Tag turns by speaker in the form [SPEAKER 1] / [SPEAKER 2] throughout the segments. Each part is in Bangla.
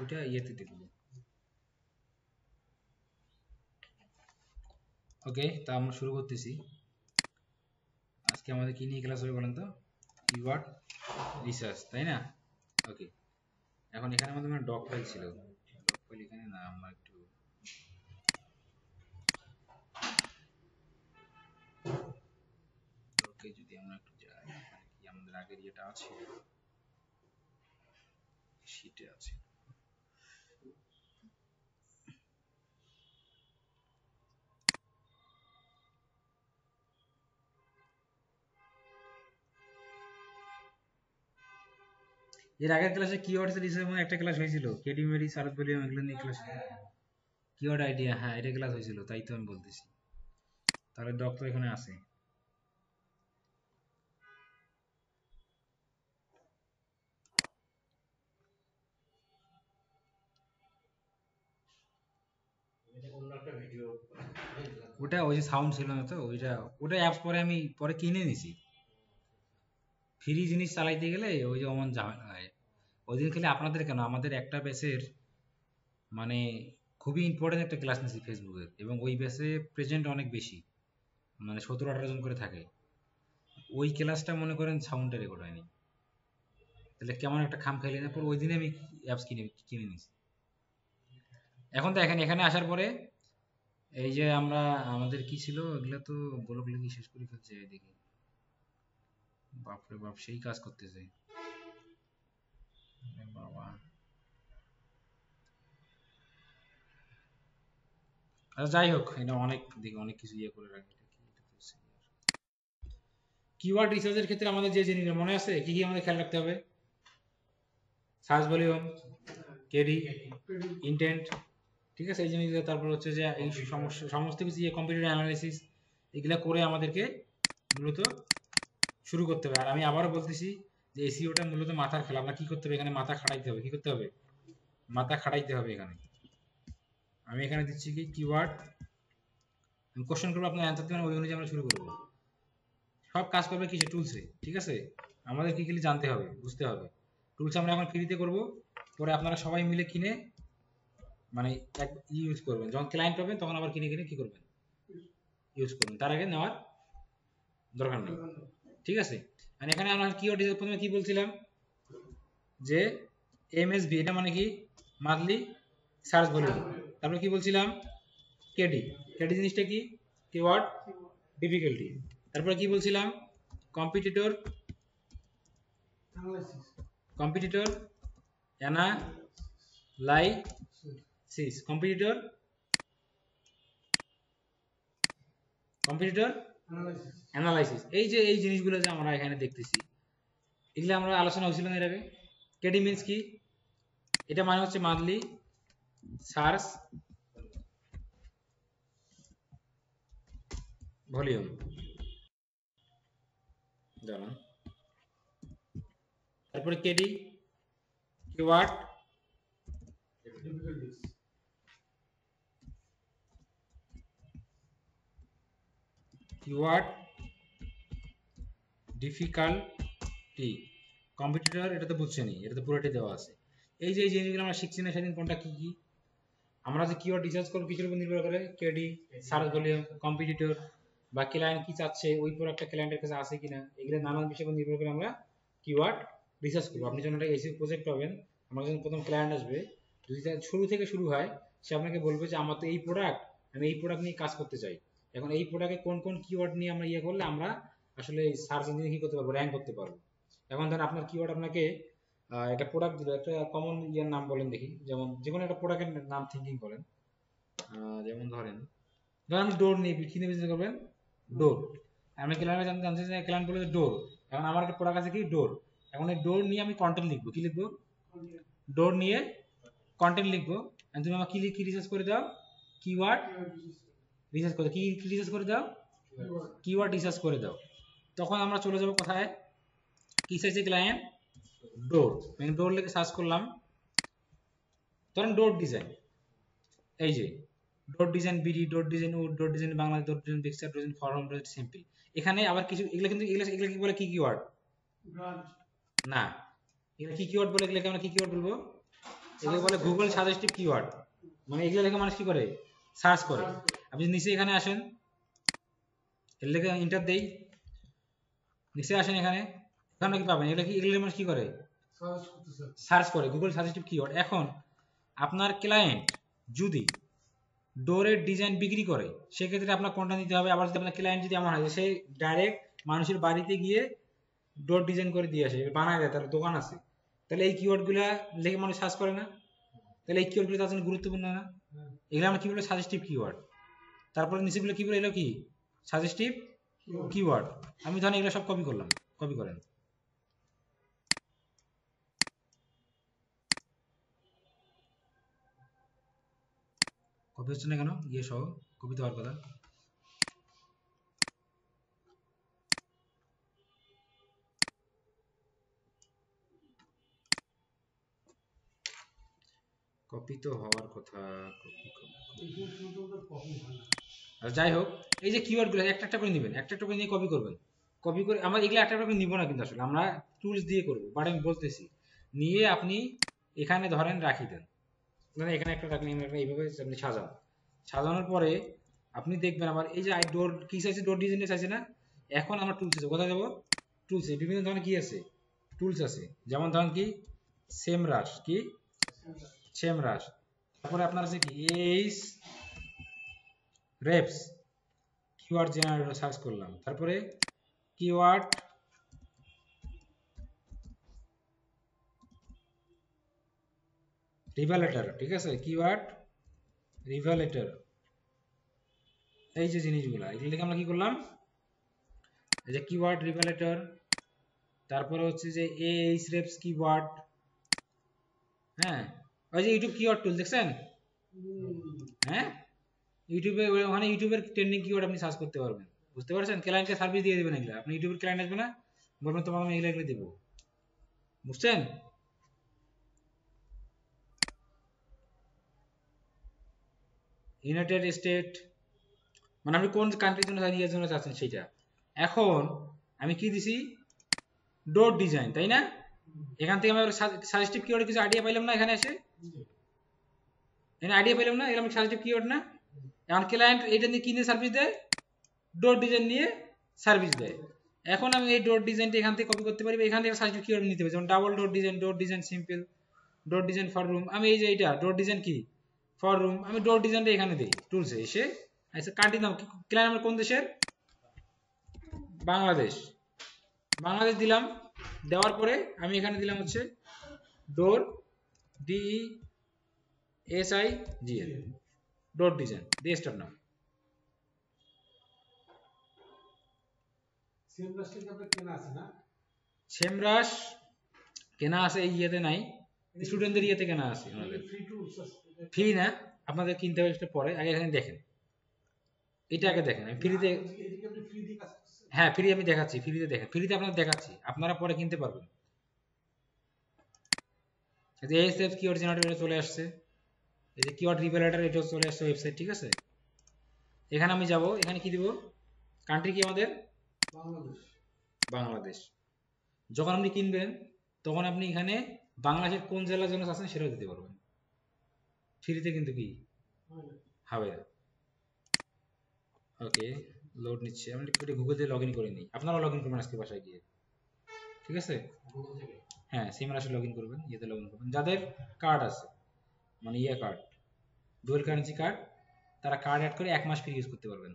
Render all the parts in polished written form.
[SPEAKER 1] ওটা ইয়েতে দেখবো। ওকে, তা আমরা শুরু করতেছি। আজকে আমাদের কি নিয়ে ক্লাস হবে বলেন তো? কিওয়ার্ড রিসার্চ, তাই না? ওকে, এখন এখানে আমাদের মানে ডক ফাইল ছিল। ডক ফাইল এখানে না, আমরা একটু ডকে যদি আমরা একটু যাই, কি আমাদের আগের ইয়েটা আছে, শিটে আছে। এর আগের ক্লাসে কিওয়ার্ডস রিসার্চ মানে একটা ক্লাস হয়েছিল, কেডি মেরি সারদ বলিয়াম এগুলো নিয়ে ক্লাস। কিওয়ার্ড আইডিয়া, হ্যাঁ এটা ক্লাস হয়েছিল, তাই তো আমি বলতেছি। তাহলে ডক তো এখানে আছে। ওটা ওই যে সাউন্ড ছিল না তো, ওইটা ওটা অ্যাপস পরে আমি পরে কিনে নিছি। ফ্রি জিনিস চালাইতে গেলে ওই যে অমন ঝামেলা হয়। ওই দিন খালি আপনাদের কেন, আমাদের একটা ব্যাচের মানে খুবই ইম্পর্টেন্ট একটা ক্লাস নিয়েছি ফেসবুকের, এবং ওই ব্যাচে প্রেজেন্ট অনেক বেশি, মানে 17-18 জন করে থাকে। ওই ক্লাসটা মনে করেন সাউন্ডটা রেকর্ড হয়নি, তাহলে কেমন একটা খাম খাইলে না। পরে ওই দিনে আমি অ্যাপস কিনে কিনে নিছি। এখন তো এখানে আসার পরে এই যে আমরা আমাদের কি ছিল এগুলা তো বলগুলো কি শেষ করে ফেলছে দেখি। বাপরে বাপ, সেই কাজ করতেছে বাবা। আচ্ছা যাই হোক, এটা অনেক দেখি অনেক কিছু ইয়ে করে রাখি। কিওয়ার্ড রিসার্চের ক্ষেত্রে আমাদের যে জিনিস মনে আছে, কি কি আমাদের খেয়াল রাখতে হবে? সার্চ ভলিউম, কেডি, ইন্টেন্ট, ঠিক আছে এই জিনিসগুলো। তারপর হচ্ছে যে এই সমস্ত কিছু কম্পিউটার অ্যানালাইসিস এগুলা করে আমাদেরকে মূলত শুরু করতে হবে। আর আমি আবারও বলতেছি যে এসইওটা মূলত মাথার খেলা। আমরা কি করতে হবে এখানে? মাথা খাটাইতে হবে। কি করতে হবে? মাথা খাটাইতে হবে এখানে। আমি এখানে দিচ্ছি কি কিওয়ার্ড, আমি কোশ্চেন করবো, আপনার অ্যান্সার দেবেন, ওই অনুযায়ী আমরা শুরু করবো। সব কাজ করবে কিসে? টুলসে, ঠিক আছে? আমাদের কি কি জানতে হবে, বুঝতে হবে। টুলস আমরা এখন ফ্রিতে করব, পরে আপনারা সবাই মিলে কিনে মানে এক ইউজ করবেন। যখন ক্লায়েন্ট পাবেন তখন আবার কিনে কিনে কি করবেন? ইউজ করবেন। তার আগে নেওয়ার দরকার নেই, ঠিক আছে? আর এখানে আমরা কিওয়ার্ড প্রথমে কি বলছিলাম যে এমএসভি, এটা মানে কি? Monthly search volume. তারপরে কি বলছিলাম? কেডি, কেডি জিনিসটা কি? Keyword difficulty. তারপরে কি বলছিলাম? Competitor, competitor analysis, competitor analysis. এই যে এই জিনিসগুলো যে আমরা এখানে দেখতেছি, এগুলো আমরা আলোচনা হয়েছিল না এর আগে। কেডি মিনস কি? এটা মানে হচ্ছে মান্থলি সার্চ ভলিউম। জানান। তারপরে KD keyword keyword difficulty. Competitor এটা তো বুঝছেনই, এটা তো পুরোটাই দেওয়া আছে। এই যে এই জিনিসগুলো আমরা শিখছি না সেদিন, কোনটা কি কি আমরা যে কিওয়ার্ড রিসার্চ করব কিসের উপর নির্ভর করে? কেডি, সার্চ ভলিউম, কম্পিটিটর, বা ক্লায়েন্ট কি চাচ্ছে, ওই প্রোডাক্টটা ক্লায়েন্টের কাছে আছে কিনা, এগুলো নানান বিষয়ের উপর নির্ভর করে আমরা কিওয়ার্ড রিসার্চ করব। আপনি যখন একটা এসিও প্রজেক্ট পাবেন, আমার যখন প্রথম ক্লায়েন্ট আসবে, যদি শুরু থেকে শুরু হয়, সে আপনাকে বলবে যে আমার তো এই প্রোডাক্ট, আমি এই প্রোডাক্ট নিয়ে কাজ করতে চাই। এখন এই প্রোডাক্টে কোন কোন কিওয়ার্ড নিয়ে আমরা ইয়ে করলে আমরা আসলে সার্চ ইঞ্জিনে কি করতে পারবো? র্যাঙ্ক করতে পারবো। এখন ধরেন আপনার কিওয়ার্ড আপনাকে একটা প্রোডাক্ট দিল, একটা কমন ইয়ার নাম বলেন দেখি, যেমন যে কোনো একটা প্রোডাক্টের নাম থিঙ্কিং করেন। যেমন ধরেন আমি ডোর নিয়ে কি নিয়ে বিজনেস করবেন? ডোর। আমি ক্লায়েন্ট জানতে চাই, ক্লায়েন্ট বলে ডোর। এখন আমার একটা প্রোডাক্ট আছে কি ডোর। এখন এই ডোর নিয়ে আমি কন্টেন্ট লিখবো। কি লিখবো? ডোর নিয়ে কন্টেন্ট লিখবো। তুমি আমার কি রিসার্চ করে দাও? কিওয়ার্ড রিসার্চ করে কি রিসার্চ করে দাও? কিওয়ার্ড রিসার্চ করে দাও। তখন আমরা চলে যাব কোথায়? কি চাইছে ক্লায়েন্ট? ডোর। আমি ডোর লিখে সার্চ করলাম, ধরেন ডোর ডিজাইন, এই যে dot design BD, dot design wood, dot design Bangla, dot design picture, dot design form, dot simple. এখানে আবার কিছু এগুলো কিন্তু এগুলো কি বলে? কি কিওয়ার্ড না, এগুলো কি কিওয়ার্ড বলে, এগুলোকে আমরা কি কিওয়ার্ড বলবো? এগুলো বলে গুগল সাজেস্টিভ কিওয়ার্ড। মানে এগুলো লেখা মানুষ কি করে, সার্চ করে। আপনি নিচে এখানে আসেন, এর লেখা এন্টার দেই, নিচে আসেন, এখানে এখানে কি পাবেন, এগুলো কি, এগুলো মানুষ কি করে, সার্চ করে, গুগল সাজেস্টিভ কিওয়ার্ড। এখন আপনার ক্লায়েন্ট যদি ডোরের ডিজাইন বিক্রি করে, সেক্ষেত্রে আপনার কোনটা নিতে হবে। আবার যদি আপনার ক্লায়েন্ট যদি এমন হয় সে ডাইরেক্ট মানুষের বাড়িতে গিয়ে ডোর ডিজাইন করে দিয়ে আসে, বানায় দেয়, তার দোকান আছে, তাহলে এই কিওয়ার্ডগুলো লিখে মানুষ সার্চ করে না? তাহলে এই কিওয়ার্ডগুলো তার জন্য গুরুত্বপূর্ণ না? এগুলো আমরা কি বলবো, সাজেস্টিভ কিওয়ার্ড। তারপরে নিচেগুলো কি বলে, এলো কি সাজেস্টিভ কিওয়ার্ড। আমি ধরেন এগুলো সব কপি করলাম, কপি করেন। কপি হচ্ছে না কেন, ইয়ে সহ কপি তো হওয়ার কথা। কপি তো হওয়ার কথা, আর যাই হোক, এই যে কিওয়ার্ডগুলো একটা একটা করে নেবেন, একটা একটা করে নিয়ে কপি করবেন। কপি করে আমরা এগুলো একটা একটা করে নিব না, কিন্তু আসলে আমরা টুলস দিয়ে করব, বাট আমি বলতেছি নিয়ে আপনি এখানে ধরেন রাখি দেন, মানে এখানে একটা রাখলেন, এইভাবে আপনি সাজান। সাজানোর পরে আপনি দেখবেন আবার এই যে ডোর কি চাইছে, ডোর ডিজাইন চাইছে না। এখন আমরা টুলস আছে, কোথায় যাবো, টুলসে বিভিন্ন ধরনের কি আছে, টুলস আছে। যেমন ধরেন কি সেমরাশ, কি সেমরাশ। তারপরে আপনার আছে কি H reps, keyword generator search করলাম। তারপরে কিওয়ার্ড রিভ্যালেটর, ঠিক আছে, কিওয়ার্ড রিভ্যালেটর। এই যে জিনিসগুলা, এগুলো থেকে আমরা কি করলাম, এই যে কিওয়ার্ড রিভ্যালেটর, তারপরে হচ্ছে যে এইচ রেপস কিওয়ার্ড, হ্যাঁ, ওই যে ইউটিউব কিওয়ার্ড টুল দেখছেন, হ্যাঁ, ইউটিউবে ওখানে ইউটিউবের ট্রেন্ডিং কিওয়ার্ড আপনি সার্চ করতে পারবেন, বুঝতে পারছেন? ক্লায়েন্টকে সার্ভিস দিয়ে দেবেন এগুলো, আপনি ইউটিউবের ক্লায়েন্ট আসবে না, বলবেন তোমাকে আমি এগুলো দেবো, বুঝছেন? ইউনাইটেড স্টেট, মানে আপনি কোন কান্ট্রির জন্য ইয়ের জন্য চাচ্ছেন সেটা। এখন আমি কি দিছি, ডোর ডিজাইন, তাই না? এখান থেকে আমি সাজেস্টিভ কিওয়ার্ডে কিছু আইডিয়া পাইলাম না, এখানে এসে এখানে আইডিয়া পেলাম না, এরকম সাজেস্টিভ কিওয়ার্ড না। এখন ক্লায়েন্ট এটা নিয়ে কিনে সার্ভিস দেয়, ডোর ডিজাইন নিয়ে সার্ভিস দেয়। এখন আমি এই ডোর ডিজাইনটা এখান থেকে কপি করতে পারি, এখান থেকে সাজেস্টিভ কিওয়ার্ড নিতে পারি, যেমন double door design simple, door design for room. আমি এই যে এইটা ডোর ডিজাইন কি ফর রুম, আমি ডোর ডিজাইনটা এখানে দিই টুলসে এসে। আচ্ছা, কান্ট্রি নাম, ক্লায়েন্ট আমার কোন দেশের, বাংলাদেশ, বাংলাদেশ দিলাম। দেওয়ার পরে আমি এখানে দিলাম হচ্ছে ডোর DESIGN, ডোর ডিজাইন দিয়ে স্টার্ট নাম। সেমরাশ কেনা আছে, এই ইয়েতে নাই, স্টুডেন্টদের ইয়েতে কেনা আছে, আমাদের ফ্রি না, আপনাদের কিনতে হবে সেটা পরে, আগে এখানে দেখেন, এটা আগে দেখেন। আমি ফ্রিতে, হ্যাঁ ফ্রি আমি দেখাচ্ছি, ফ্রিতে দেখেন, ফ্রিতে আপনাদের দেখাচ্ছি, আপনারা পরে কিনতে পারবেন। এই যে ASF কিওয়ার্ড জেনারেটর চলে আসছে, এই যে কিওয়ার্ড রিভ্যালেটর এটা চলে আসছে ওয়েবসাইট, ঠিক আছে। এখানে আমি যাব, এখানে কি দিব, কান্ট্রি কি আমাদের বাংলাদেশ। যখন আপনি কিনবেন তখন আপনি এখানে বাংলাদেশের কোন জেলার জন্য আছেন সেটাও দিতে পারবেন ফ্রিতে, কিন্তু কি হবে না। ওকে, লোড নিচ্ছে, আমি একটু গুগল দিয়ে লগ ইন করে নিই, আপনারা লগ ইন করবেন আজকে বাসায় গিয়ে, ঠিক আছে। হ্যাঁ, সিমরাশে লগ ইন করবেন, ইয়েতে লগ ইন করবেন, যাদের কার্ড আছে, মানে ইয়ে কার্ড, ডুয়াল কারেন্সি কার্ড, তারা কার্ড অ্যাড করে 1 মাস ফ্রি ইউজ করতে পারবেন।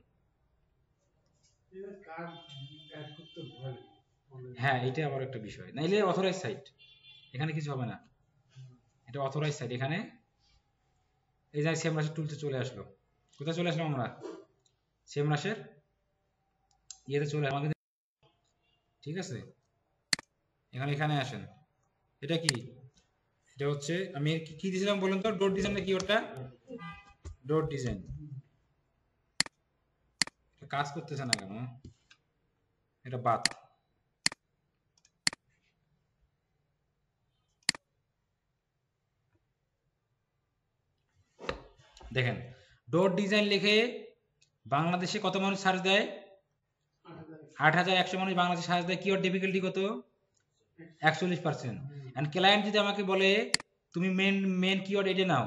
[SPEAKER 1] হ্যাঁ, এটা আবার একটা বিষয়, নাইলে অথরাইজ সাইট, এখানে কিছু হবে না, এটা অথরাইজ সাইট। এখানে এই যে সেমরাশের টুলসে চলে আসলো, কোথায় চলে আসলাম আমরা, সেমরাশের ইয়েতে চলে আমাদের, ঠিক আছে। এখানে আসেন, এটা কি, এটা হচ্ছে আমি কি দিয়েছিলাম বলেন তো, ডোর ডিজাইন কি, ওটা ডোর ডিজাইন কাজ করতেছে না কেন, এটা বাদ। দেখেন, ডোর ডিজাইন লিখে বাংলাদেশে কত মানুষ সার্চ দেয়, 8100 মানুষ বাংলাদেশে সার্চ দেয়। কিওয়ার্ড ডিফিকাল্টি কত, 41%। এন্ড ক্লায়েন্ট যদি আমাকে বলে তুমি মেন কিওয়ার্ড এটা নাও,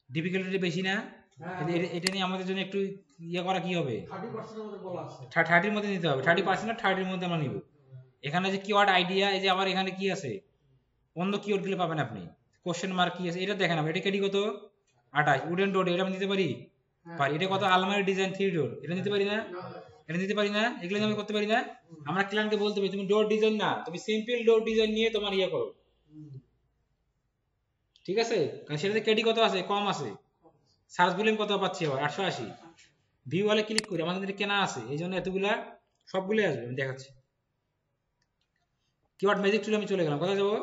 [SPEAKER 1] ডিফিকাল্টি বেশি না? এটা নিয়ে আমাদের জন্য একটু ইয়ে করা কি হবে? 30 মধ্যে নিতে হবে, 30% না 30 মধ্যে আমরা নিব। এখানে যে কিওয়ার্ড আইডিয়া, এই যে আবার এখানে কি আছে, অন্য কিওয়ার্ড গুলো পাবেন আপনি। কোশ্চেন মার্ক কি আছে এটা দেখেন, এটা কেডি কত 28, উডেন ডোর এটা আমি নিতে পারি, পারি। এটা কত আলমারি ডিজাইন 3 ডোর এটা নিতে পারি না, এটা নিতে পারি না, এগুলো আমি করতে পারি না। আমরা ক্লায়েন্টকে বলতে পারি তুমি ডোর ডিজাইন না, তুমি সিম্পল ডোর ডিজাইন নিয়ে তোমার ইয়ে করো, ঠিক আছে? কারণ সেটাতে কেডি কত আছে, কম আছে। সার্চ ভলিউম কত পাচ্ছি আবার 880। ভিউ ওয়ালে ক্লিক করি, আমাদের কেনা আছে এই জন্য এতগুলা সবগুলোই আসবে, আমি দেখাচ্ছি। কিওয়ার্ড ম্যাজিক টুল আমি চলে গেলাম, কোথায় যাবো?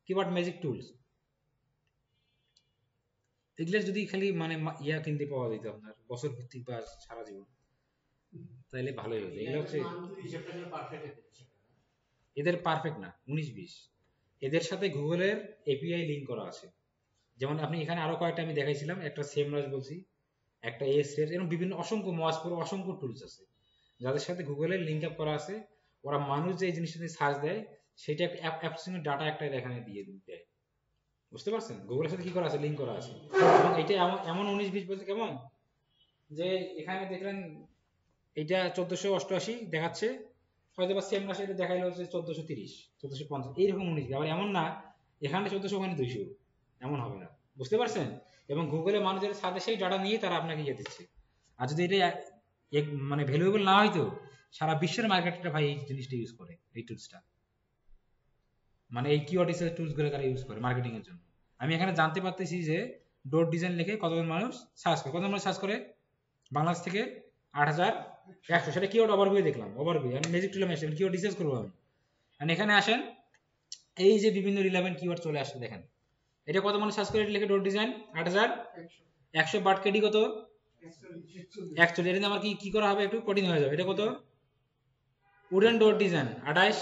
[SPEAKER 1] Keyword magic tools. এগুলো যদি খালি মানে ইয়া কিনতে পাওয়া যেত আপনার বছর ভিত্তিক বা সারা জীবন, তাহলে ভালোই হতো। এগুলো হচ্ছে এদের পারফেক্ট না, 19-20। এদের সাথে গুগলের এপিআই লিঙ্ক করা আছে। যেমন আপনি এখানে আরো কয়েকটা আমি দেখাইছিলাম, একটা সেমরাজ বলছি, একটা এসরেস, এরকম বিভিন্ন অসংখ্য মজপুর অসংখ্য টুলস আছে যাদের সাথে গুগলের লিঙ্ক আপ করা আছে। ওরা মানুষ যে জিনিসটা সার্চ দেয় সেটা একটা অ্যাপ্লিকেশনের ডাটা একটা এখানে দিয়ে দেয়, বুঝতে পারছেন? গুগলের সাথে কি করা আছে, লিঙ্ক করা আছে। এবং এটা এমন এমন 19-20 বলতে কেমন, যে এখানে দেখলেন এটা 1488 দেখাচ্ছে, হয়তো বা সেম মাসে এটা দেখাইলো হচ্ছে 1430 1450 এইরকম 19। আবার এমন না এখানে 1400 ওখানে 200, এমন হবে না, বুঝতে পারছেন? এবং গুগলে মানুষের সাথে সেই ডাটা নিয়ে তারা আপনাকে ইয়ে দিচ্ছে। আর যদি এটা মানে ভ্যালুয়েবল না হয়তো, সারা বিশ্বের মার্কেটটা ভাই এই জিনিসটা ইউজ করে, এই টুলসটা, মানে এই কিওয়ার্ড রিসার্চ টুলস গুলো তারা ইউজ করে মার্কেটিং এর জন্য। আমি এখানে জানতে পারতেছি যে ডোর ডিজাইন লিখে কতজন মানুষ সার্চ করে, কতজন মানুষ সার্চ করে বাংলাদেশ থেকে 8100। সেটা কিওয়ার্ড ওভারভিউ দেখলাম, ওভারভিউ আমি ম্যাজিক টুলে মেশিন কিওয়ার্ড রিসার্চ করবো আমি। আর এখানে আসেন, এই যে বিভিন্ন রিলেভেন্ট কিওয়ার্ড চলে আসছে দেখেন, এটা কত মানুষ সার্চ করে, এটা লিখে ডোর ডিজাইন 8100, বাট কেডি কত 41। এটা আমার কি কি করা হবে, একটু কঠিন হয়ে যাবে। এটা কত, উডেন ডোর ডিজাইন 28,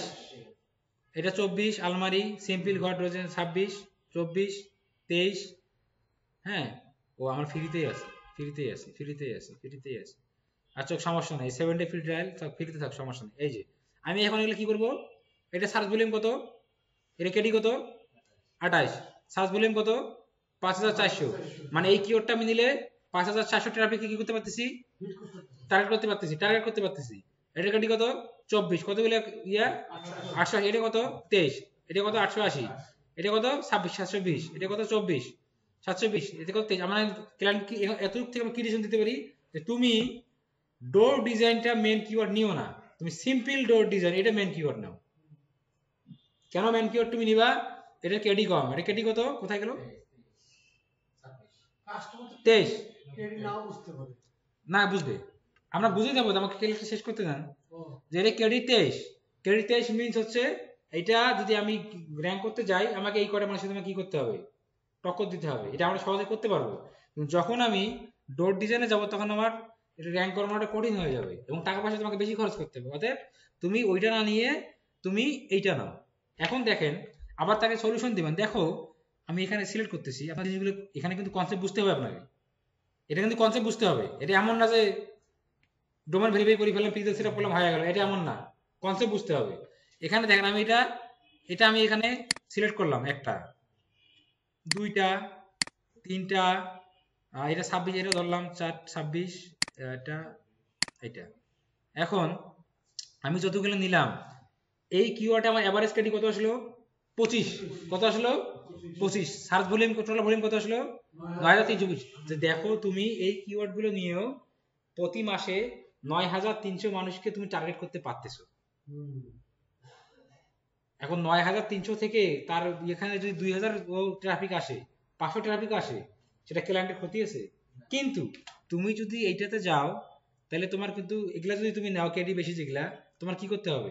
[SPEAKER 1] এটা 24, আলমারি সিম্পল ঘর ডিজাইন 26, 24, 23। হ্যাঁ, ও আমার ফ্রিতেই আছে, ফ্রিতেই আছে, ফ্রিতেই আছে, ফ্রিতেই আছে। আচ্ছা সমস্যা নেই, 7 ডে ফ্রি ট্রায়াল ফ্রিতে থাক, সমস্যা নেই। এই যে আমি এখন এগুলো কি করব, এটা সার্চ ভলিউম কত, এটা কেডি কত 28, সার্চ ভলিউম কত 5400। মানে এই কিওয়ার্ডটা আমি নিলে 5400 ট্রাফিক কি করতে পারতেছি, টার্গেট করতে পারতেছি, টার্গেট করতে পারতেছি। এটা কেডি কত 24, কতগুলো ইয়া 800, এটা কত 23, এটা কত 880, এটা কত 26 720, এটা কত 24 720, এটা কত 23। আমরা ক্লায়েন্ট কি এতটুকু থেকে আমি কি ডিসিশন দিতে পারি যে তুমি ডোর ডিজাইনটা মেন কিওয়ার্ড নিও না, তুমি সিম্পল ডোর ডিজাইন এটা মেন কিওয়ার্ড নাও। কেন মেন কিওয়ার্ড তুমি নিবা, এটা কেডি কম, এটা কেডি কত কোথায় গেল 23, না বুঝবে, আমরা বুঝে যাবো, আমাকে ক্যালকুলেশন শেষ করতে দেন। যে এটা কেডি 23, কেডি 23 মিন্স হচ্ছে এটা যদি আমি র্যাঙ্ক করতে যাই আমাকে এই কটা মানুষের সাথে কি করতে হবে, টক্কর দিতে হবে। এটা আমরা সহজে করতে পারবো, কিন্তু যখন আমি ডোর ডিজাইনে যাব তখন আমার এটা র্যাঙ্ক করানোটা কঠিন হয়ে যাবে এবং টাকা পয়সা তোমাকে বেশি খরচ করতে হবে। অতএব তুমি ওইটা না নিয়ে তুমি এইটা নাও। এখন দেখেন আবার তাকে সলিউশন দিবেন, দেখো আমি এখানে সিলেক্ট করতেছি, আপনার জিনিসগুলো এখানে কিন্তু কনসেপ্ট বুঝতে হবে আপনাকে, এটা কিন্তু কনসেপ্ট বুঝতে হবে। এটা এমন না যে ডোমেন ভেরিফাই করে ফেললাম পিক্সেল সেটআপ করলাম হয়ে গেল, এটা এমন না, কনসেপ্ট বুঝতে হবে। এখানে দেখেন আমি এটা এটা আমি এখানে সিলেক্ট করলাম, একটা দুইটা তিনটা, এটা 26, এটা ধরলাম 4 26, এটা এটা। এখন আমি যতগুলো নিলাম এই কিওয়ার্ডে আমার এভারেজ কেডি কত আসলো 25, কত আসলো 25, সার্চ ভলিউম টোটাল ভলিউম কত আসলো 9320। যে দেখো তুমি এই কিওয়ার্ড গুলো নিয়েও প্রতি মাসে 9300 মানুষকে তুমি টার্গেট করতে পারতেছো। এখন 9300 থেকে তার এখানে যদি 2000 ট্রাফিক আসে, 500 ট্রাফিক আসে, সেটা ক্লায়েন্টের ক্ষতি আছে। কিন্তু তুমি যদি এইটাতে যাও তাহলে তোমার কিন্তু এগুলা যদি তুমি নাও কেডি বেশি যেগুলা, তোমার কি করতে হবে,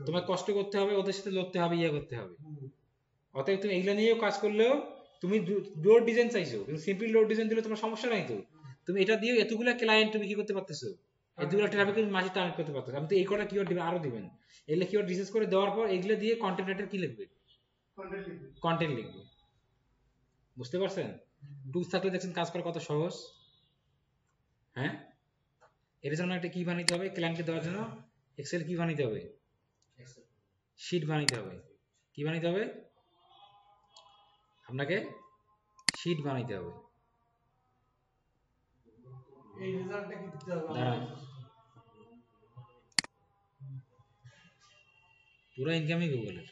[SPEAKER 1] তোমার কষ্ট করতে হবে, ওদের সাথে লড়তে হবে, ইয়ে করতে হবে। অতএব তুমি এগুলা নিয়েও কাজ করলেও তুমি ডোর ডিজাইন চাইছো, কিন্তু সিম্পল ডোর ডিজাইন দিলে তোমার সমস্যা নাই তো, তুমি এটা দিয়ে এতগুলা ক্লায়েন্ট তুমি কি করতে পারতেছো, এতগুলা ট্রাফিক মাসে টার্গেট করতে পারতেছো। আমি তো এই কটা কিওয়ার্ড দিবেন, আরো দিবেন, এগুলো কিওয়ার্ড রিসার্চ করে দেওয়ার পর এগুলো দিয়ে কন্টেন্ট রাইটার কি লিখবে, কন্টেন্ট লিখবে। বুঝতে পারছেন? টুলস থাকলে দেখছেন কাজ করা কত সহজ। হ্যাঁ, এর জন্য একটা কি বানাইতে হবে, ক্লায়েন্টকে দেওয়ার জন্য এক্সেল কি বানাইতে হবে, শীট বানাইতে হবে। কি বানাইতে হবে? আপনাকে শীট বানাইতে হবে।
[SPEAKER 2] এই রেজাল্টটা কি দিতে হবে?
[SPEAKER 1] দাঁড়ান, পুরো ইনকামই গুগলের।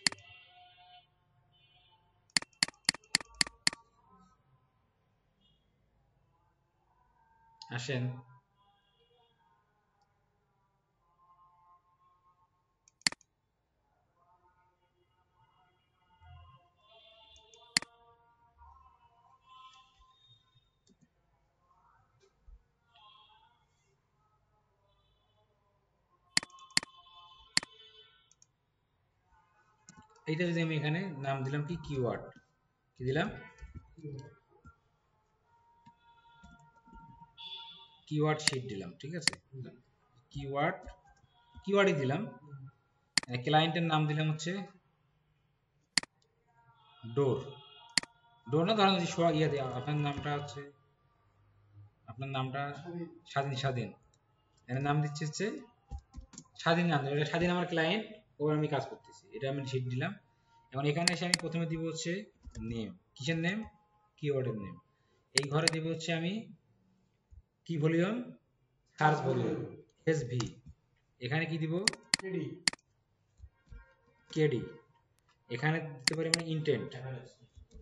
[SPEAKER 1] আসেন, এইটা যদি আমি এখানে নাম দিলাম কি কিওয়ার্ড, কি দিলাম? কিওয়ার্ড শীট দিলাম, ঠিক আছে? কিওয়ার্ড, কিওয়ার্ডই দিলাম। ক্লায়েন্টের নাম দিলাম হচ্ছে ডোর। ডোর না, ধরেন ইয়ে দেওয়া, আপনার নামটা হচ্ছে, আপনার নামটা স্বাধীন, স্বাধীন, এর নাম দিচ্ছে হচ্ছে স্বাধীন নাম, এটা স্বাধীন আমার ক্লায়েন্ট, ওর আমি কাজ করতেছি, এটা আমি শীট দিলাম। এখন এখানে এসে আমি প্রথমে দিব হচ্ছে নেম। কিসের নেম? কিওয়ার্ডের নেম। এই ঘরে দিব হচ্ছে আমি কি ভলিউম? Search volume, SV. এখানে কি দিব? কেডি। এখানে দিতে পারি মানে ইন্টেন্ট,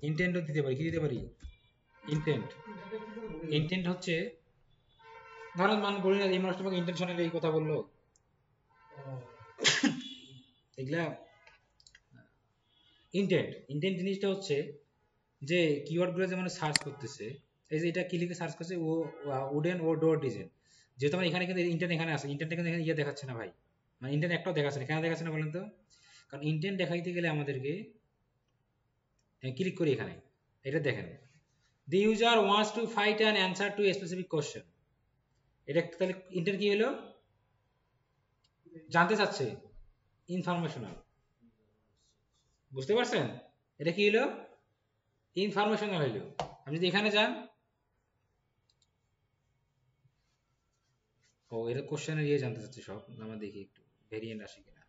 [SPEAKER 1] ইন্টেন্টও দিতে পারি। কি দিতে পারি? ইন্টেন্ট। ইন্টেন্ট হচ্ছে, ধরেন মান বলি না, এই মানুষ তোমাকে ইন্টেনশনালি এই কথা বললো, এগুলা ইন্টেন্ট। ইন্টেন্ট জিনিসটা হচ্ছে যে কিওয়ার্ডগুলো যেমন সার্চ করতেছে, এই যে এটা কি লিখে সার্চ করছে, ও উডেন ও ডোর ডিজাইন, যেহেতু আমার এখানে কিন্তু ইন্টেন্ট এখানে আছে, ইন্টেন্ট কিন্তু এখানে ইয়ে দেখাচ্ছে না ভাই, মানে ইন্টেন্ট একটাও দেখাচ্ছে না। কেন দেখাচ্ছে না বলেন তো? কারণ ইন্টেন্ট দেখাইতে গেলে আমাদেরকে ক্লিক করি এখানে, এটা দেখেন, the user wants to find an answer to a specific question। এটা তাহলে ইন্টেন্ট কি হলো? জানতে চাচ্ছে, ইনফরমেশনাল। বুঝতে পারছেন? এটা কি হলো? ইনফরমেশনাল হইলো। আপনি যদি এখানে যান, ও এটা কোশ্চেনের ইয়ে জানতে চাচ্ছে সব, আমরা দেখি একটু ভেরিয়েন্ট আসে কিনা।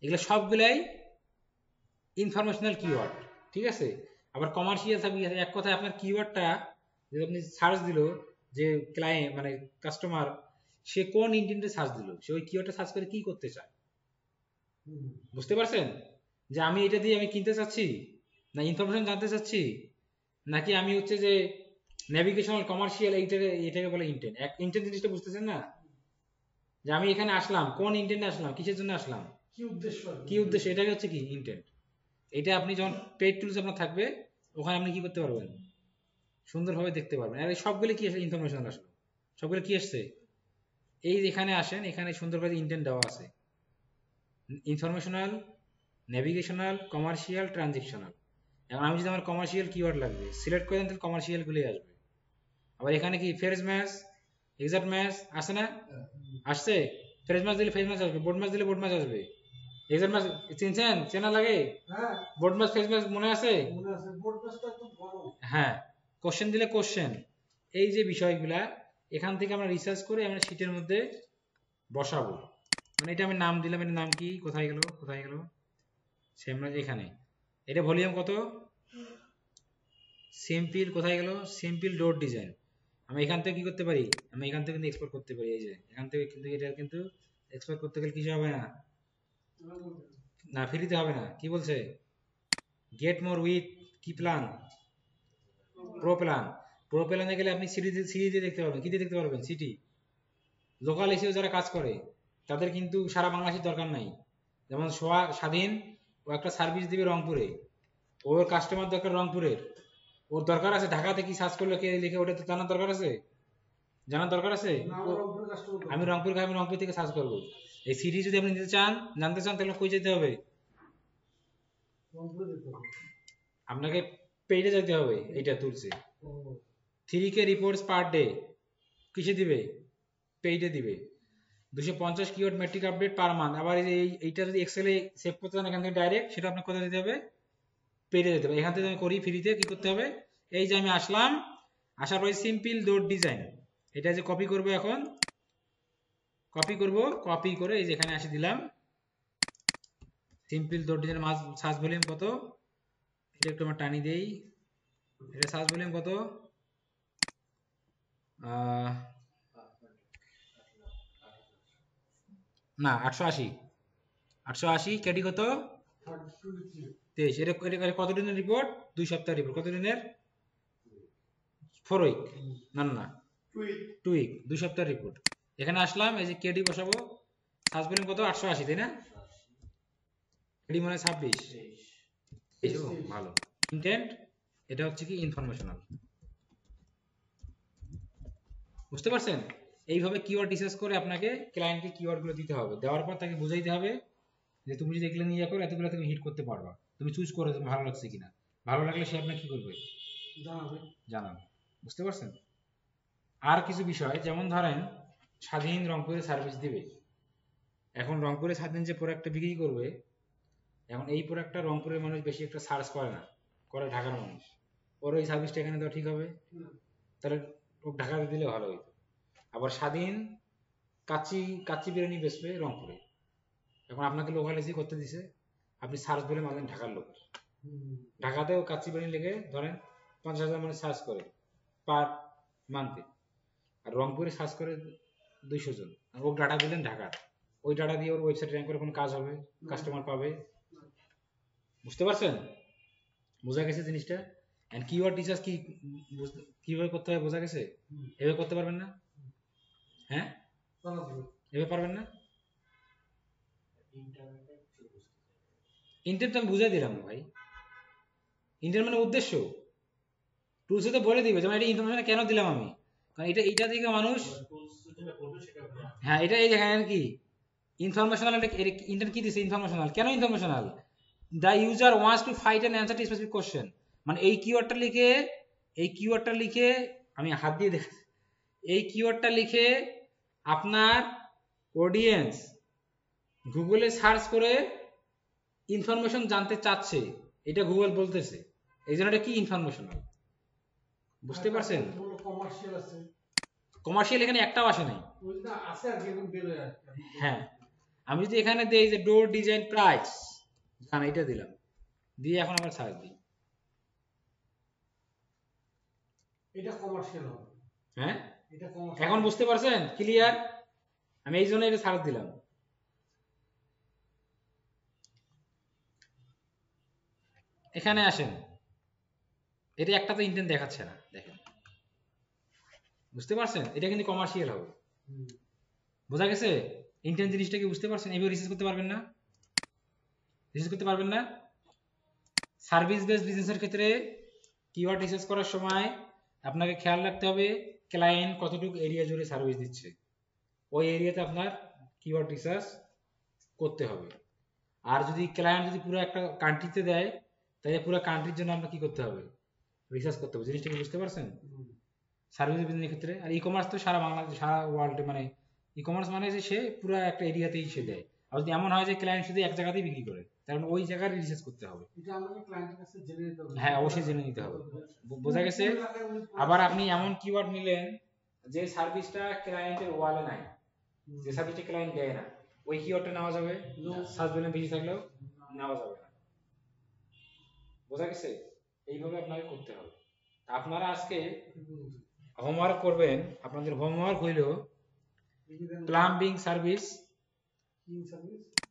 [SPEAKER 1] এগুলো সবগুলাই ইনফরমেশনাল কিওয়ার্ড, ঠিক আছে? আবার কমার্শিয়াল থাকবে, এক কথায় আপনার কিওয়ার্ডটা যদি আপনি সার্চ দিল, যে ক্লায়েন্ট মানে কাস্টমার, সে কোন ইন্টেন্টে সার্চ দিল, সে ওই কিওয়ার্ডটা সার্চ করে কি করতে চায়। বুঝতে পারছেন? যে আমি এটা দিয়ে আমি কিনতে চাচ্ছি, না ইনফরমেশন জানতে চাচ্ছি, নাকি আমি হচ্ছে যে নেভিগেশনাল কমার্শিয়াল, এটাকে বলে ইন্টেন্ট। এক ইন্টেন্ট জিনিসটা বুঝতেছেন না? যে আমি এখানে আসলাম, কোন ইন্টেন্টে আসলাম, কিসের জন্য আসলাম,
[SPEAKER 2] কি উদ্দেশ্য,
[SPEAKER 1] কি উদ্দেশ্য, এটাকে হচ্ছে কি ইন্টেন্ট। এটা আপনি যখন পেইড টুলস আপনার থাকবে, ওখানে আপনি কি করতে পারবেন, সুন্দরভাবে দেখতে পারবেন। আর এই সবগুলো কি আসে? ইনফরমেশনাল আসলো। সবগুলো কি আসছে? এই যেখানে আসেন, এখানে সুন্দরভাবে ইন্টেন্ট দেওয়া আছে, ইনফরমেশনাল, নেভিগেশনাল, কমার্শিয়াল, ট্রানজেকশনাল। এখন আমি যদি আমার কমার্শিয়াল কিওয়ার্ড লাগবে সিলেক্ট করে দেন, তাহলে কমার্শিয়াল গুলোই আসবে। আবার এখানে কি ফ্রেজ ম্যাচ, এক্সাক্ট ম্যাচ আসে না? আসছে। ফ্রেজ ম্যাচ দিলে ফ্রেজ ম্যাচ আসবে, বোর্ড ম্যাচ দিলে বোর্ড ম্যাচ আসবে। এক্সাক্ট ম্যাচ চিনছেন? চেনা লাগে?
[SPEAKER 2] হ্যাঁ,
[SPEAKER 1] বোর্ড ম্যাচ, ফ্রেজ ম্যাচ মনে আছে?
[SPEAKER 2] মনে আছে, বোর্ড ম্যাচটা একদম বড়।
[SPEAKER 1] হ্যাঁ, কোশ্চেন দিলে কোশ্চেন। এই যে বিষয়গুলা এখান থেকে আমরা রিসার্চ করে আমরা শীটের মধ্যে বসাবো। মানে এটা আমি নাম দিলাম, এর নাম কি, কোথায় গেল, কোথায় গেল, সেম না এখানে। এটা ভলিউম কত? সিম্পল, কোথায় গেল, সিম্পল ডট ডিজাইন। আমি এখান থেকে কি করতে পারি, আমি এখান থেকে কিন্তু এক্সপোর্ট করতে পারি। এই যে এখান থেকে কিন্তু এটা কিন্তু এক্সপোর্ট করতে গেলে কিছু হবে না, না ফ্রিতে হবে না। কি বলছে? গেট মোর উইথ কি প্ল্যান, প্রো প্ল্যান। প্রো প্ল্যানে গেলে আপনি সিডি দিয়ে দেখতে পারবেন। কি দিয়ে দেখতে পারবেন? সিটি। লোকাল এসেও যারা কাজ করে তাদের কিন্তু সারা বাংলাদেশের দরকার নাই। যেমন স্বাধীন, ও একটা সার্ভিস দিবে রংপুরে, ওর কাস্টমার দরকার রংপুরের, ওর দরকার আছে ঢাকাতে কি সার্চ করলে কে লিখে, ওটা তো জানার দরকার আছে, জানার দরকার আছে। আমি রংপুর, আমি রংপুর থেকে সার্চ করবো। এই সিটি যদি আপনি নিতে চান, জানতে চান, তাহলে কই যেতে হবে? আপনাকে পেইডে যেতে হবে। এইটা তুলছে 3K রিপোর্টস পার ডে, কিসে দিবে? পেইডে দিবে। 250 keyword metric update per month. আবার এইটা যদি এক্সেলে সেভ করতে চান এখান থেকে ডাইরেক্ট, সেটা আপনার কোথায় দিতে হবে? পেইডে দিতে হবে। এখান থেকে আমি করি ফ্রিতে। কি করতে হবে? এই যে আমি আসলাম, আসার পরে সিম্পল ডট ডিজাইন, এটা যে কপি করবো এখন, কপি করব, কপি করে এই যে এখানে আসি দিলাম সিম্পল ডট ডিজাইন মাস সার্চ ভলিউম কত, এটা একটু আমরা টানি দেই, এটা সার্চ ভলিউম কত, না 880 কেডি কত 23, এটা কত দিনের রিপোর্ট, 2 সপ্তাহ রিপোর্ট, কত দিনের 4 উইক, না না 2 উইক, 2 সপ্তাহ রিপোর্ট। এখানে আসলাম, এই যে কেডি বসাবো, সার্চ ভলিউম কত 880 তাই না, কেডি মানে 26, এই তো ভালো। ইন্টেন্ট এটা হচ্ছে কি ইনফরমেশনাল, বুঝতে পারছেন? এইভাবে কিওয়ার্ড রিসার্চ করে আপনাকে ক্লায়েন্টকে কিওয়ার্ডগুলো দিতে হবে, দেওয়ার পর তাকে বুঝাইতে হবে যে তুমি যদি এগুলো নিয়ে করো এতগুলো তুমি হিট করতে পারবা, তুমি চুজ করো তুমি ভালো লাগছে কিনা, ভালো লাগলে সে আপনাকে কি করবে, জানাবে। বুঝতে পারছেন? আর কিছু বিষয়, যেমন ধরেন স্বাধীন রংপুরে সার্ভিস দিবে, এখন রংপুরে স্বাধীন যে প্রোডাক্টটা বিক্রি করবে, এখন এই প্রোডাক্টটা রংপুরের মানুষ বেশি একটা সার্চ করে না, করে ঢাকার মানুষ, ওর ওই সার্ভিসটা এখানে দেওয়া ঠিক হবে? তাহলে ও ঢাকাতে দিলে ভালো হইতো। আবার স্বাধীন কাচ্চি বিরিয়ানি বেচবে রংপুরে, এখন আপনাকে লোকালাইজি করতে দিছে, আপনি সার্চ বলে মানেন ঢাকার লোক, ঢাকাতেও কাচ্চি বিরিয়ানি লিখে ধরেন 50,000 মানুষ সার্চ করে পার মান্থে, আর রংপুরে সার্চ করে 200 জন, আর ও ডাটা দিলেন ঢাকার, ওই ডাটা দিয়ে ওর ওয়েবসাইট র্যাঙ্ক করে কোনো কাজ হবে, কাস্টমার পাবে? বুঝতে পারছেন? বোঝা গেছে জিনিসটা? এন্ড কিওয়ার্ড রিসার্চ কি কিভাবে করতে হয় বোঝা গেছে? এভাবে করতে পারবেন না? হ্যাঁ, এভাবে পারবেন না? ইন্টেন্ট আমি বুঝাই দিলাম না ভাই, ইন্টেন্ট মানে উদ্দেশ্য, টুলসে তো বলে দিবে যেমন এটা ইনফরমেশন কেন দিলাম আমি, কারণ এটা থেকে মানুষ, হ্যাঁ এটা এই দেখেন কি ইনফরমেশনাল, ইন্টেন্ট কি দিছে ইনফরমেশনাল, কেন informational, the user wants to fight an answer two specific question, মানে এই কিওয়ার্ডটা লিখে আমি হাত দিয়ে দেখ, এই কিওয়ার্ডটা লিখে আপনার অডিয়েন্স গুগলে সার্চ করে ইনফরমেশন জানতে চাচ্ছে, এটা গুগল বলতেছে, এই জন্য এটা কি ইনফরমেশনাল। বুঝতে পারছেন? কমার্শিয়াল এখানে একটাও আসে নাই। হ্যাঁ, আমি যদি এখানে দেই যে ডোর ডিজাইন প্রাইস, জানা এটা দিলাম, দিয়ে এখন আবার সার্চ দিই,
[SPEAKER 2] এটা কমার্শিয়াল হবে।
[SPEAKER 1] হ্যাঁ,
[SPEAKER 2] এটা কমার্শিয়াল,
[SPEAKER 1] এখন বুঝতে পারছেন ক্লিয়ার? আমি এই জন্য এটা সার্চ দিলাম। এখানে আসেন, এটা একটা তো ইন্টেন্ট দেখাচ্ছে না, দেখেন, বুঝতে পারছেন? এটা কিন্তু কমার্শিয়াল হবে, বোঝা গেছে? ইন্টেন্ট জিনিসটা কি বুঝতে পারছেন? এইভাবে রিসার্চ করতে পারবেন না, রিসার্চ করতে পারবেন না। সার্ভিস বেসড বিজনেসের ক্ষেত্রে কিওয়ার্ড রিসার্চ করার সময় আপনাকে খেয়াল রাখতে হবে ক্লায়েন্ট কতটুকু এরিয়া জুড়ে সার্ভিস দিচ্ছে, ওই এরিয়াতে আপনার কিওয়ার্ড রিসার্চ করতে হবে। আর যদি ক্লায়েন্ট যদি পুরো একটা কান্ট্রিতে দেয়, তাহলে পুরো কান্ট্রির জন্য আপনার কি করতে হবে, রিসার্চ করতে হবে। জিনিসটা কি বুঝতে পারছেন? সার্ভিস বিজনেসের ক্ষেত্রে। আর ই কমার্স তো সারা বাংলাদেশ সারা ওয়ার্ল্ডে, মানে ই কমার্স মানে যে সে পুরো একটা এরিয়াতেই সে দেয়। আর যদি এমন হয় যে ক্লায়েন্ট শুধু এক জায়গাতেই বিক্রি করে, তাহলে ওই জায়গায় রিসার্চ করতে হবে।
[SPEAKER 2] এটা আমাকে ক্লায়েন্টের কাছে জেনে নিতে হবে।
[SPEAKER 1] হ্যাঁ, অবশ্যই জেনে নিতে হবে। বোঝা গেছে? আবার আপনি এমন কিওয়ার্ড নিলেন যে সার্ভিসটা ক্লায়েন্টের ওয়ালে নাই, যে সার্ভিসটা ক্লায়েন্ট দেয় না, ওই কিওয়ার্ডটা নেওয়া যাবে, সার্চ ভলিউম বেশি থাকলেও নেওয়া যাবে না। বোঝা গেছে? এইভাবে আপনাকে করতে হবে। আপনারা আজকে হোমওয়ার্ক করবেন, আপনাদের হোমওয়ার্ক হইল প্লাম্বিং সার্ভিস,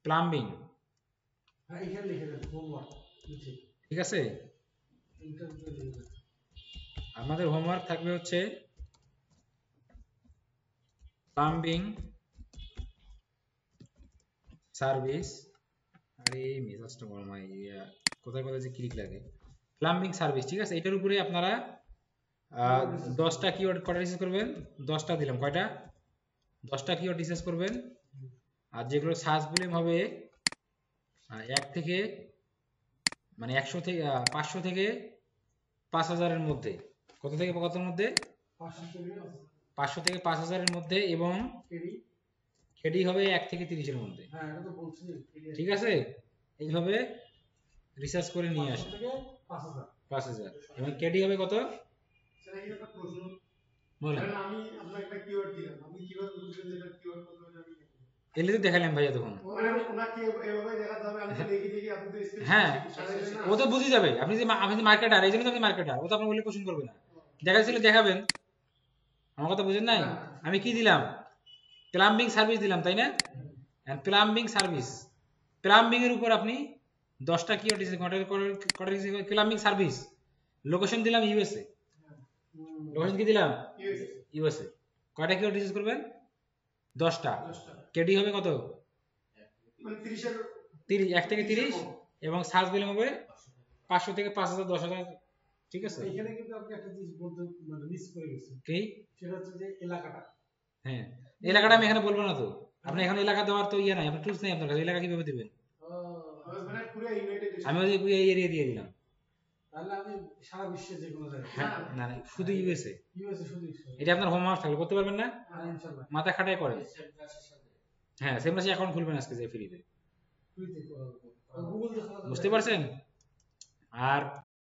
[SPEAKER 1] প্লাম্বিং,
[SPEAKER 2] হ্যাঁ এখানে লিখে দেন হোমওয়ার্ক,
[SPEAKER 1] ঠিক আছে? আপনাদের হোমওয়ার্ক থাকবে হচ্ছে প্লাম্বিং সার্ভিস, আরে মেজাজটা গরম হয়, কোথায় কোথায় যে ক্লিক লাগে, প্লাম্বিং সার্ভিস, ঠিক আছে? এটার উপরে আপনারা 10টা কিওয়ার্ড কটা রিসার্চ করবেন, 10টা দিলাম, কয়টা, 10টা কিওয়ার্ড রিসার্চ করবেন। আর যেগুলো সার্চ ভলিউম হবে 1 থেকে মানে 100 থেকে 500 থেকে 5000 এর মধ্যে, কত থেকে কতর মধ্যে, 500 থেকে 5000 এর মধ্যে, এবং কেডি হবে 1 থেকে 30 এর মধ্যে।
[SPEAKER 2] হ্যাঁ এটা তো বলছি,
[SPEAKER 1] ঠিক আছে? এইভাবে রিসার্চ করে নিয়ে আসেন
[SPEAKER 2] 5000,
[SPEAKER 1] এবং কেডি হবে কত,
[SPEAKER 2] স্যার এই একটা প্রশ্ন
[SPEAKER 1] বলেন।
[SPEAKER 2] আমি আপনাকে একটা কিওয়ার্ড দিলাম, আপনি কিভাবে বুঝবেন যে এটা কিওয়ার্ড কত, আমি
[SPEAKER 1] এলে তো দেখালাম ভাইয়া তখন।
[SPEAKER 2] মানে ওনাকে এভাবে দেখাতে হবে, আমি তো দেখি দেখি আপনি তো স্ক্রিন
[SPEAKER 1] হ্যাঁ ও তো বুঝে যাবে, আপনি যে মার্কেটার, এই জন্য তো আপনি মার্কেটার, ও তো আপনার বলে কোশ্চেন করবে না, দেখাচ্ছিল দেখাবেন। আমার কথা বুঝেন নাই? আমি কি দিলাম? প্লাম্বিং সার্ভিস দিলাম, তাই না? প্লাম্বিং সার্ভিস, প্লাম্বিং এর উপর আপনি 10টা কিওয়ার্ড দিয়েছেন, কটা দিয়েছেন? প্লাম্বিং সার্ভিস, লোকেশন দিলাম ইউএসএ, লোকেশন কি দিলাম? ইউএসএ। কয়টা কিওয়ার্ড রিসার্চ করবেন? 10টা। কেডি হবে কত?
[SPEAKER 2] মানে 30 এর
[SPEAKER 1] 30, 1 থেকে 30, এবং সার্চ ভলিউম হবে 500 থেকে 5000, 10,000, ঠিক আছে?
[SPEAKER 2] এখানে কিন্তু আপনি একটা জিনিস বলতে মানে মিস করে গেছেন,
[SPEAKER 1] কি?
[SPEAKER 2] সেটা হচ্ছে যে এলাকাটা।
[SPEAKER 1] হ্যাঁ, এলাকাটা আমি এখানে বলবো না তো, আপনি এখন এলাকা দেওয়ার তো ইয়ে নাই, আপনার টুলস নাই আপনার কাছে, এলাকা কিভাবে দিবেন?
[SPEAKER 2] মানে পুরো ইউনাইটেড
[SPEAKER 1] আমি ওই এই এরিয়া দিয়ে দিলাম।
[SPEAKER 2] তাহলে আমি সারা বিশ্বে যে কোনো জায়গায়,
[SPEAKER 1] হ্যাঁ, না না, শুধু ইউএসএ।
[SPEAKER 2] ইউএসএ শুধু
[SPEAKER 1] এটা আপনার হোমওয়ার্ক থাকলে করতে পারবেন না?
[SPEAKER 2] ইনশাআল্লাহ
[SPEAKER 1] মাথা খাটাই করেন। হ্যাঁ, সেমরাসি অ্যাকাউন্ট খুলবেন আজকে যে ফ্রিতে,
[SPEAKER 2] ফ্রিতে করা হবে। গুগল দিয়ে করা যাবে।
[SPEAKER 1] বুঝতে পারছেন? আর